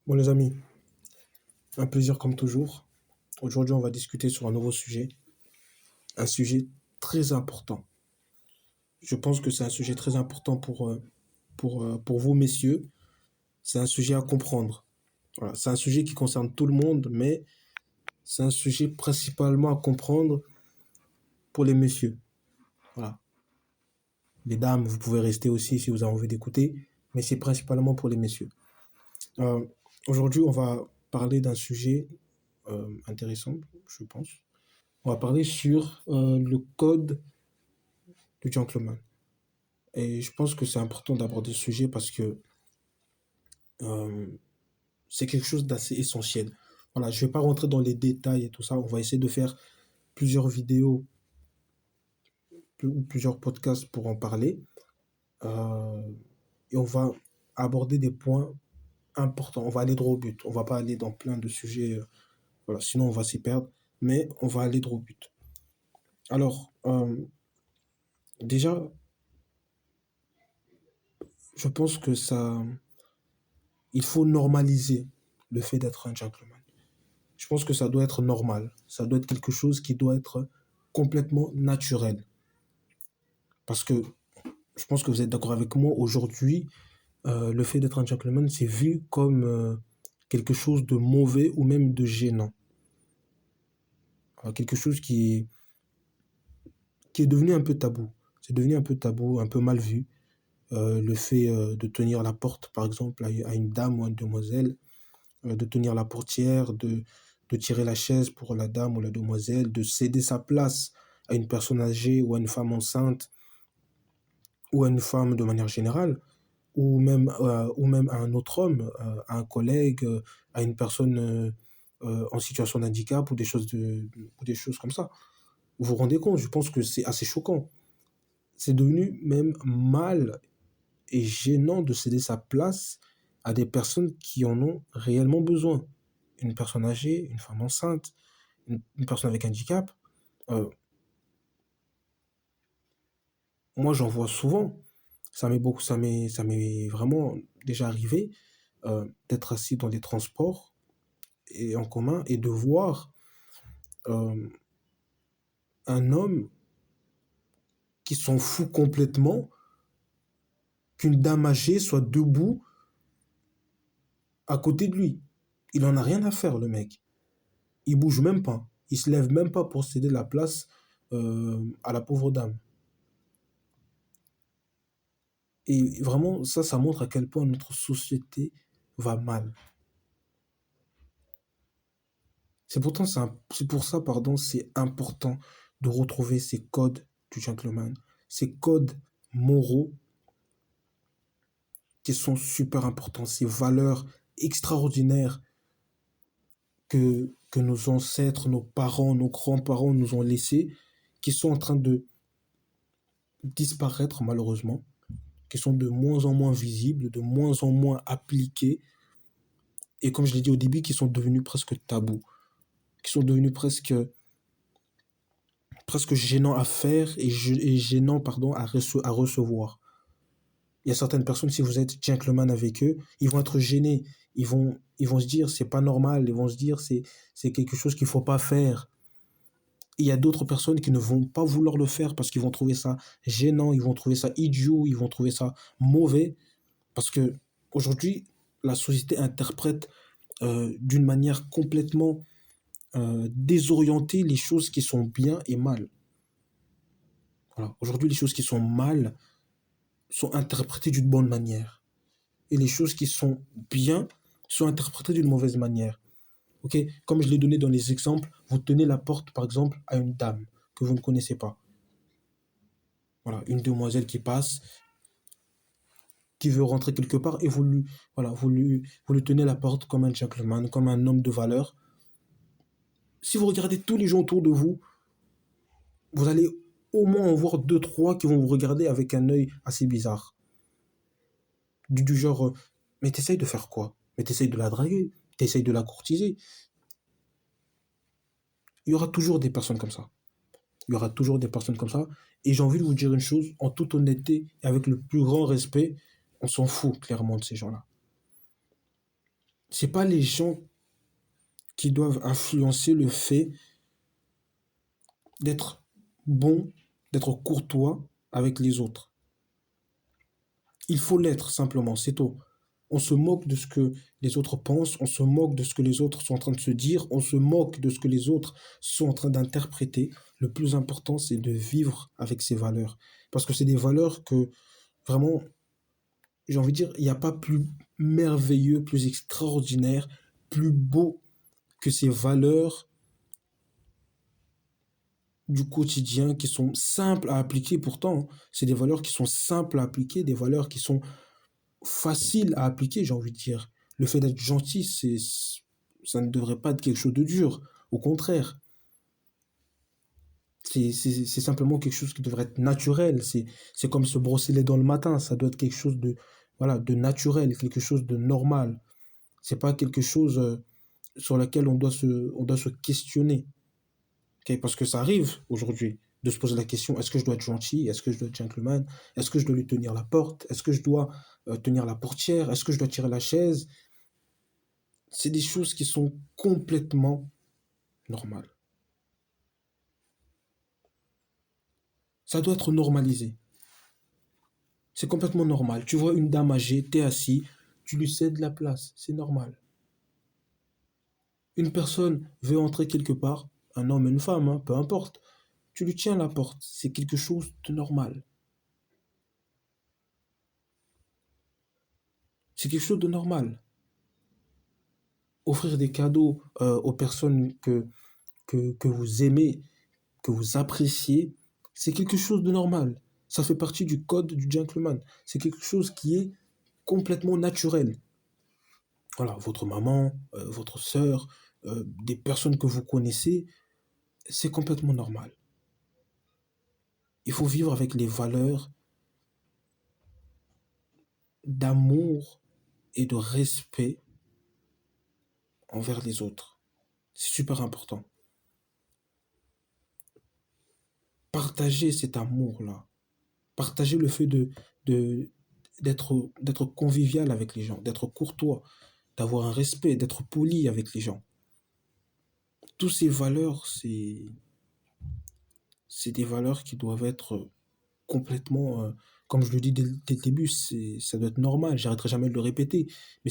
Bon les amis, un plaisir comme toujours. Aujourd'hui, on va discuter sur un nouveau sujet, un sujet très important. Je pense que c'est un sujet très important pour vous, messieurs. C'est un sujet à comprendre. Voilà, c'est un sujet qui concerne tout le monde, mais c'est un sujet principalement à comprendre pour les messieurs. Voilà. Les dames, vous pouvez rester aussi si vous avez envie d'écouter, mais c'est principalement pour les messieurs. Euh, Aujourd'hui, on va parler d'un sujet intéressant, je pense. On va parler sur le code du gentleman. Et je pense que c'est important d'aborder ce sujet parce que euh, c'est quelque chose d'assez essentiel. Voilà, je ne vais pas rentrer dans les détails et tout ça. On va essayer de faire plusieurs vidéos ou plusieurs podcasts pour en parler. Euh, et on va aborder des points importants. On va aller droit au but. On va pas aller dans plein de sujets. Voilà, sinon on va s'y perdre. Mais on va aller droit au but. Alors, déjà, je pense que il faut normaliser le fait d'être un gentleman. Je pense que ça doit être normal. Ça doit être quelque chose qui doit être complètement naturel. Parce que je pense que vous êtes d'accord avec moi, aujourd'hui, le fait d'être un gentleman, c'est vu comme quelque chose de mauvais ou même de gênant. Quelque chose qui est devenu un peu tabou. C'est devenu un peu tabou, un peu mal vu. Le fait de tenir la porte, par exemple, à une dame ou à une demoiselle, de tenir la portière, de tirer la chaise pour la dame ou la demoiselle, de céder sa place à une personne âgée ou à une femme enceinte ou à une femme de manière générale, ou même à un autre homme, à un collègue, à une personne en situation de handicap ou des choses comme ça. Vous vous rendez compte, je pense que c'est assez choquant. C'est devenu même mal et gênant de céder sa place à des personnes qui en ont réellement besoin. Une personne âgée, une femme enceinte, une personne avec handicap. Euh, Moi, j'en vois souvent. Ça m'est vraiment déjà arrivé d'être assis dans les transports et en commun et de voir euh, un homme qui s'en fout complètement qu'une dame âgée soit debout à côté de lui. Il en a rien à faire, le mec. Il bouge même pas. Il se lève même pas pour céder la place à la pauvre dame. Et vraiment, ça montre à quel point notre société va mal. C'est pour ça, pardon, c'est important de retrouver ces codes du gentleman, ces codes moraux qui sont super importants, ces valeurs extraordinaires que nos ancêtres, nos parents, nos grands-parents nous ont laissées, qui sont en train de disparaître malheureusement, qui sont de moins en moins visibles, de moins en moins appliquées, et comme je l'ai dit au début, qui sont devenus presque tabous, qui sont devenus presque gênants à faire et gênants pardon, à recevoir. Il y a certaines personnes, si vous êtes gentleman avec eux, ils vont être gênés. Ils vont se dire, c'est pas normal. Ils vont se dire, c'est quelque chose qu'il faut pas faire. Il y a d'autres personnes qui ne vont pas vouloir le faire parce qu'ils vont trouver ça gênant, ils vont trouver ça idiot, ils vont trouver ça mauvais. Parce que aujourd'hui, la société interprète d'une manière complètement désorientée les choses qui sont bien et mal. Voilà. Aujourd'hui, les choses qui sont mal sont interprétées d'une bonne manière. Et les choses qui sont bien sont interprétées d'une mauvaise manière. Ok, comme je l'ai donné dans les exemples, vous tenez la porte, par exemple, à une dame que vous ne connaissez pas. Voilà, une demoiselle qui passe, qui veut rentrer quelque part, et voilà, vous lui tenez la porte comme un gentleman, comme un homme de valeur. Si vous regardez tous les gens autour de vous, vous allez au moins en voir deux, trois qui vont vous regarder avec un œil assez bizarre. Du genre, mais t'essayes de faire quoi? Mais t'essayes de la draguer, t'essayes de la courtiser. Il y aura toujours des personnes comme ça. Il y aura toujours des personnes comme ça. Et j'ai envie de vous dire une chose, en toute honnêteté et avec le plus grand respect, on s'en fout clairement de ces gens-là. C'est pas les gens qui doivent influencer le fait d'être bon, d'être courtois avec les autres. Il faut l'être simplement, c'est tout. On se moque de ce que les autres pensent, on se moque de ce que les autres sont en train de se dire, on se moque de ce que les autres sont en train d'interpréter. Le plus important, c'est de vivre avec ces valeurs. Parce que c'est des valeurs que, vraiment, j'ai envie de dire, il n'y a pas plus merveilleux, plus extraordinaire, plus beau que ces valeurs du quotidien qui sont simples à appliquer pourtant. C'est des valeurs qui sont simples à appliquer, des valeurs qui sont faciles à appliquer, j'ai envie de dire. Le fait d'être gentil, ça ne devrait pas être quelque chose de dur. Au contraire, c'est simplement quelque chose qui devrait être naturel. C'est comme se brosser les dents le matin. Ça doit être quelque chose de, voilà, de naturel, quelque chose de normal. C'est pas quelque chose sur lequel on doit se questionner. Ok, parce que ça arrive aujourd'hui de se poser la question, est-ce que je dois être gentil? Est-ce que je dois être gentleman? Est-ce que je dois lui tenir la porte? Est-ce que je dois tenir la portière? Est-ce que je dois tirer la chaise? C'est des choses qui sont complètement normales. Ça doit être normalisé. C'est complètement normal. Tu vois une dame âgée, t'es assis, tu lui cèdes la place. C'est normal. Une personne veut entrer quelque part, un homme, une femme, hein, peu importe. Tu lui tiens la porte. C'est quelque chose de normal. C'est quelque chose de normal. Offrir des cadeaux aux personnes que vous aimez, que vous appréciez, c'est quelque chose de normal. Ça fait partie du code du gentleman. C'est quelque chose qui est complètement naturel. Voilà, votre maman, votre sœur, des personnes que vous connaissez, c'est complètement normal. Il faut vivre avec les valeurs d'amour et de respect envers les autres. C'est super important. Partager cet amour-là. Partager le fait de, d'être convivial avec les gens, d'être courtois, d'avoir un respect, d'être poli avec les gens. Toutes ces valeurs, c'est des valeurs qui doivent être complètement, comme je le dis dès le début, ça doit être normal, j'arrêterai jamais de le répéter, mais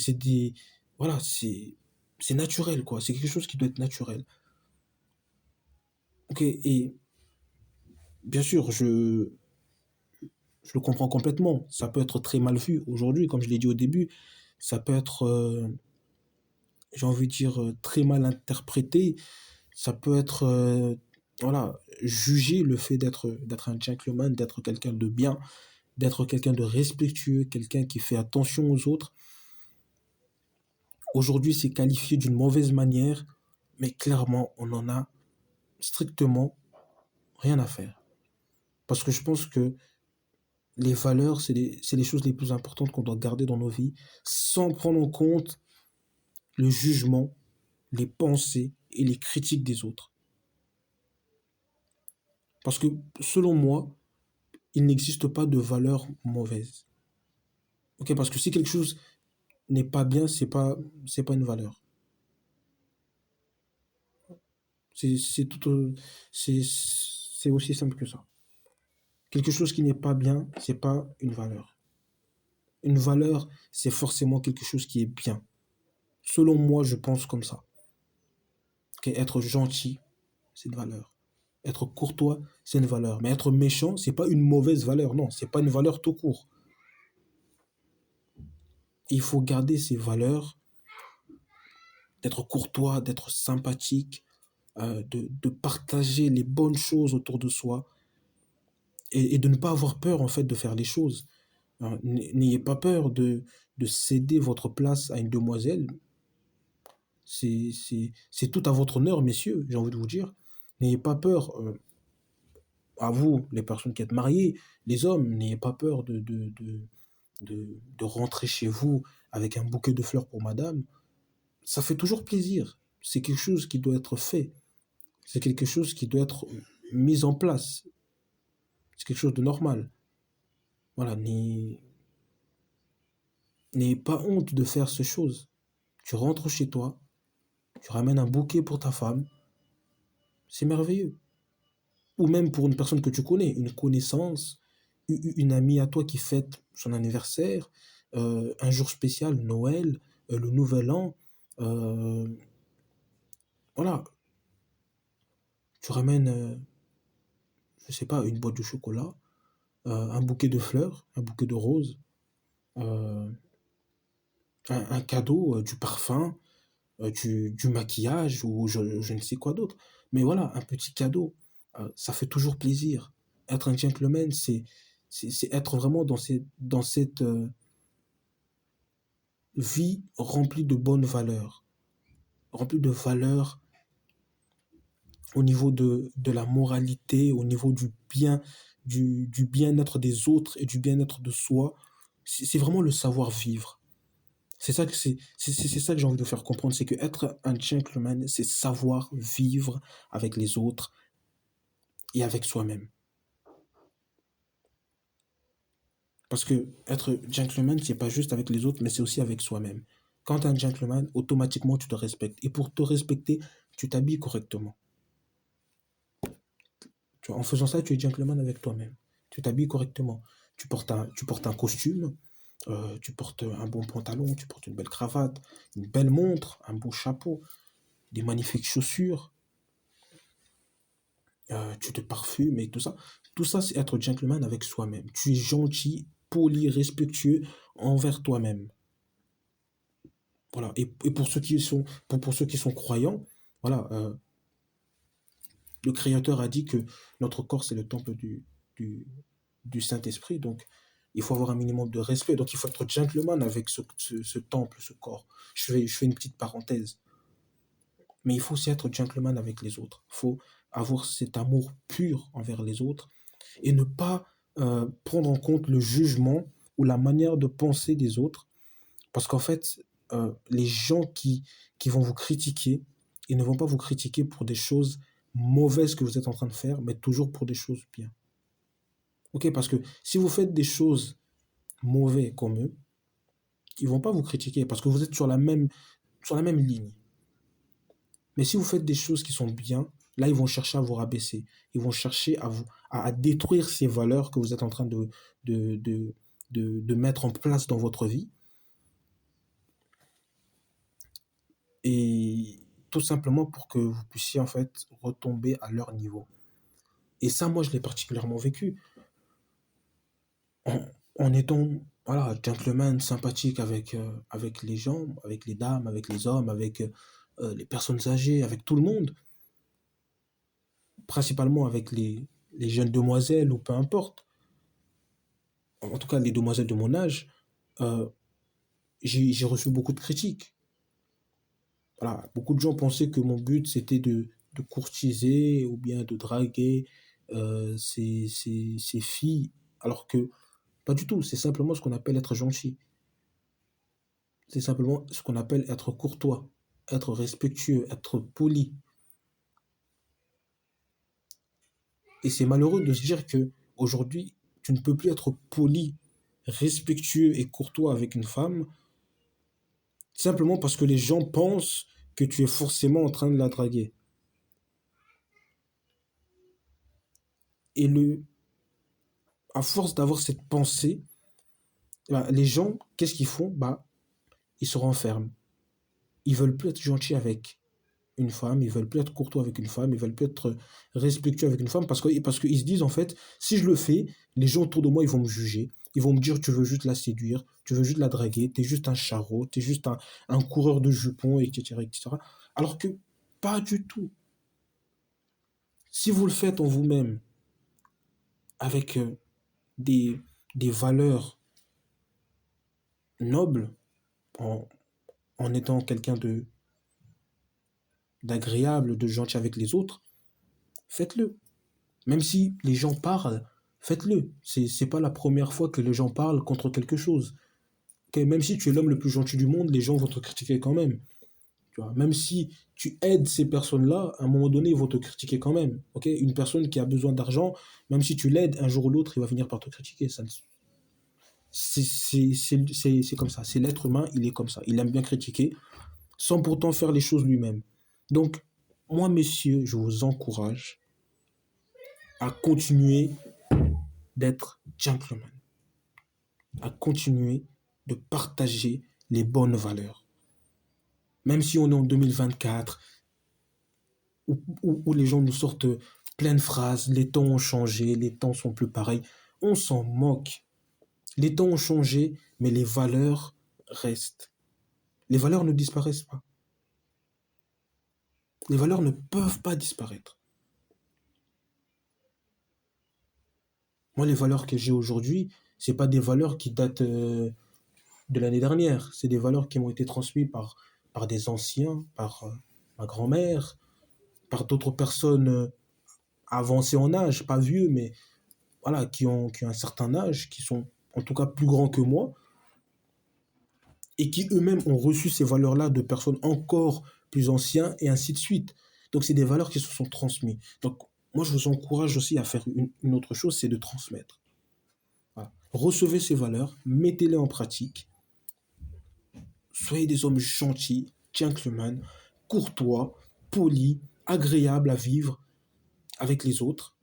voilà, c'est naturel, quoi, c'est quelque chose qui doit être naturel. Ok, et bien sûr, je le comprends complètement, ça peut être très mal vu aujourd'hui, comme je l'ai dit au début, ça peut être, j'ai envie de dire, très mal interprété, ça peut être, voilà, juger le fait d'être un gentleman, d'être quelqu'un de bien, d'être quelqu'un de respectueux, quelqu'un qui fait attention aux autres. Aujourd'hui, c'est qualifié d'une mauvaise manière, mais clairement, on n'en a strictement rien à faire. Parce que je pense que les valeurs, c'est les choses les plus importantes qu'on doit garder dans nos vies, sans prendre en compte le jugement, les pensées et les critiques des autres. Parce que, selon moi, il n'existe pas de valeur mauvaise. Ok, parce que si quelque chose n'est pas bien, c'est pas une valeur. C'est tout, c'est aussi simple que ça. Quelque chose qui n'est pas bien, c'est pas une valeur. Une valeur, c'est forcément quelque chose qui est bien. Selon moi, je pense comme ça. Ok, être gentil, c'est une valeur. Être courtois, c'est une valeur. Mais être méchant, c'est pas une mauvaise valeur. Non, c'est pas une valeur tout court. Il faut garder ces valeurs, d'être courtois, d'être sympathique, de partager les bonnes choses autour de soi et de ne pas avoir peur en fait de faire les choses. Hein, n'ayez pas peur de céder votre place à une demoiselle. C'est tout à votre honneur, messieurs, j'ai envie de vous dire. N'ayez pas peur, à vous, les personnes qui êtes mariées, les hommes, n'ayez pas peur de rentrer chez vous avec un bouquet de fleurs pour madame. Ça fait toujours plaisir. C'est quelque chose qui doit être fait. C'est quelque chose qui doit être mis en place. C'est quelque chose de normal. Voilà, n'ayez pas honte de faire ces choses. Tu rentres chez toi, tu ramènes un bouquet pour ta femme, c'est merveilleux. Ou même pour une personne que tu connais, une connaissance, une amie à toi qui fête son anniversaire, un jour spécial, Noël, le Nouvel An. euh, voilà, tu ramènes, je sais pas, une boîte de chocolat, un bouquet de fleurs, un bouquet de roses, euh, un cadeau, du parfum, du maquillage ou je ne sais quoi d'autre. Mais voilà, un petit cadeau, ça fait toujours plaisir. Être un gentleman, c'est être vraiment dans cette vie remplie de bonnes valeurs, remplie de valeurs au niveau de la moralité, au niveau du bien, du bien-être des autres et du bien-être de soi. C'est vraiment le savoir-vivre. C'est ça que j'ai envie de faire comprendre, c'est que être un gentleman, c'est savoir vivre avec les autres et avec soi-même. Parce que être gentleman, c'est pas juste avec les autres, mais c'est aussi avec soi-même. Quand tu es un gentleman, automatiquement tu te respectes. Et pour te respecter, tu t'habilles correctement. Tu vois, en faisant ça, tu es gentleman avec toi-même. Tu t'habilles correctement. Tu portes un costume, tu portes un bon pantalon, tu portes une belle cravate, une belle montre, un beau chapeau, des magnifiques chaussures, tu te parfumes et tout ça. Tout ça, c'est être gentleman avec soi-même. Tu es gentil, poli, respectueux envers toi-même. Voilà. Et pour ceux qui sont croyants, voilà, le Créateur a dit que notre corps, c'est le temple du, du Saint-Esprit. Donc, il faut avoir un minimum de respect. Donc, il faut être gentleman avec ce temple, ce corps. Je fais une petite parenthèse. Mais il faut aussi être gentleman avec les autres. Il faut avoir cet amour pur envers les autres et ne pas prendre en compte le jugement ou la manière de penser des autres. Parce qu'en fait, les gens qui vont vous critiquer, ils ne vont pas vous critiquer pour des choses mauvaises que vous êtes en train de faire, mais toujours pour des choses bien. Ok, parce que si vous faites des choses mauvaises comme eux, ils vont pas vous critiquer parce que vous êtes sur la même ligne. Mais si vous faites des choses qui sont bien, là, ils vont chercher à vous rabaisser. Ils vont chercher à détruire ces valeurs que vous êtes en train de, de, de mettre en place dans votre vie. Et tout simplement pour que vous puissiez, en fait, retomber à leur niveau. Et ça, moi, je l'ai particulièrement vécu. En, en étant, voilà, gentleman, sympathique avec les gens, avec les dames, avec les hommes, avec les personnes âgées, avec tout le monde. Principalement avec les jeunes demoiselles ou peu importe, en tout cas les demoiselles de mon âge, euh, j'ai reçu beaucoup de critiques. Voilà, beaucoup de gens pensaient que mon but c'était de courtiser ou bien de draguer ces filles, alors que pas du tout, c'est simplement ce qu'on appelle être gentil. C'est simplement ce qu'on appelle être courtois, être respectueux, être poli. Et c'est malheureux de se dire que aujourd'hui, tu ne peux plus être poli, respectueux et courtois avec une femme simplement parce que les gens pensent que tu es forcément en train de la draguer. Et à force d'avoir cette pensée, bah, les gens, qu'est-ce qu'ils font? Bah, ils se renferment. Ils veulent plus être gentils avec une femme, ils veulent plus être courtois avec une femme, ils veulent plus être respectueux avec une femme parce qu'ils se disent en fait, si je le fais, les gens autour de moi ils vont me juger, ils vont me dire tu veux juste la séduire, tu veux juste la draguer, t'es juste un charreau, t'es juste un coureur de jupons, etc., etc. Alors que pas du tout. Si vous le faites en vous-même, avec des, des valeurs nobles, en, en étant quelqu'un d'agréable, de gentil avec les autres, faites-le. Même si les gens parlent, faites-le. C'est pas la première fois que les gens parlent contre quelque chose. Ok, même si tu es l'homme le plus gentil du monde, les gens vont te critiquer quand même. Tu vois, même si tu aides ces personnes-là, à un moment donné, ils vont te critiquer quand même. Ok, une personne qui a besoin d'argent, même si tu l'aides, un jour ou l'autre, il va finir par te critiquer. C'est comme ça. C'est l'être humain, il est comme ça. Il aime bien critiquer sans pourtant faire les choses lui-même. Donc, moi, messieurs, je vous encourage à continuer d'être gentleman, à continuer de partager les bonnes valeurs. Même si on est en 2024, où les gens nous sortent plein de phrases, les temps ont changé, les temps sont plus pareils, on s'en moque. Les temps ont changé, mais les valeurs restent. Les valeurs ne disparaissent pas. Les valeurs ne peuvent pas disparaître. Moi, les valeurs que j'ai aujourd'hui, c'est pas des valeurs qui datent de l'année dernière. C'est des valeurs qui m'ont été transmises par des anciens, par ma grand-mère, par d'autres personnes avancées en âge, pas vieux, mais voilà, qui ont un certain âge, qui sont en tout cas plus grands que moi, et qui eux-mêmes ont reçu ces valeurs-là de personnes encore plus anciennes, et ainsi de suite. Donc, c'est des valeurs qui se sont transmises. Donc, moi, je vous encourage aussi à faire une autre chose, c'est de transmettre. Voilà. Recevez ces valeurs, mettez-les en pratique, soyez des hommes gentils, gentlemen, courtois, polis, agréables à vivre avec les autres,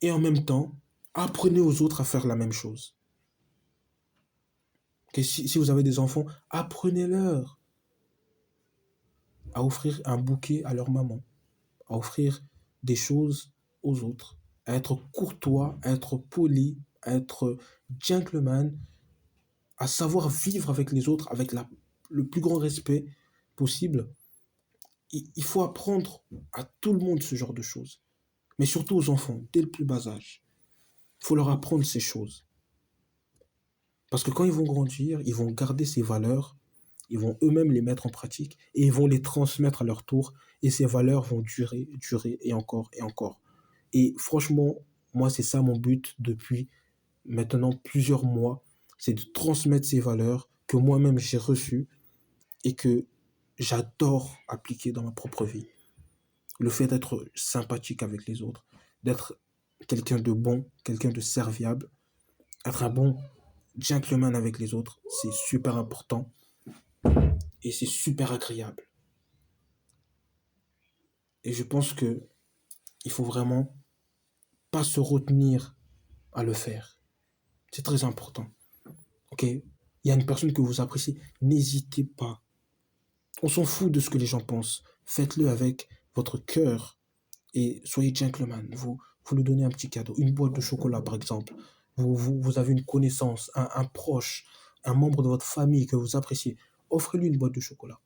et en même temps, apprenez aux autres à faire la même chose. Que si vous avez des enfants, apprenez-leur à offrir un bouquet à leur maman, à offrir des choses aux autres, à être courtois, à être poli, à être gentleman, à savoir vivre avec les autres avec le plus grand respect possible. Il faut apprendre à tout le monde ce genre de choses, mais surtout aux enfants, dès le plus bas âge. Il faut leur apprendre ces choses. Parce que quand ils vont grandir, ils vont garder ces valeurs, ils vont eux-mêmes les mettre en pratique et ils vont les transmettre à leur tour. Et ces valeurs vont durer, durer et encore et encore. Et franchement, moi, c'est ça mon but depuis maintenant plusieurs mois, c'est de transmettre ces valeurs que moi-même j'ai reçues et que j'adore appliquer dans ma propre vie. Le fait d'être sympathique avec les autres, d'être quelqu'un de bon, quelqu'un de serviable, être un bon gentleman avec les autres, c'est super important et c'est super agréable. Et je pense que il faut vraiment pas se retenir à le faire. C'est très important. Ok? Il y a une personne que vous appréciez, n'hésitez pas. On s'en fout de ce que les gens pensent. Faites-le avec votre cœur et soyez gentleman. Vous lui donnez un petit cadeau, une boîte de chocolat par exemple. Vous avez une connaissance, un proche, un membre de votre famille que vous appréciez. Offrez-lui une boîte de chocolat.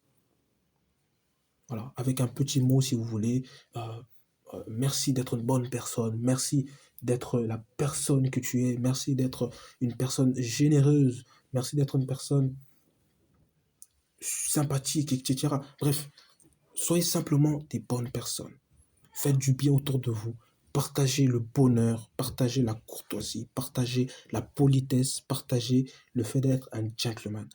Voilà, avec un petit mot si vous voulez. Merci d'être une bonne personne. Merci d'être la personne que tu es. Merci d'être une personne généreuse. Merci d'être une personne sympathique, etc. Bref, soyez simplement des bonnes personnes. Faites du bien autour de vous. Partagez le bonheur, partagez la courtoisie, partagez la politesse, partagez le fait d'être un gentleman.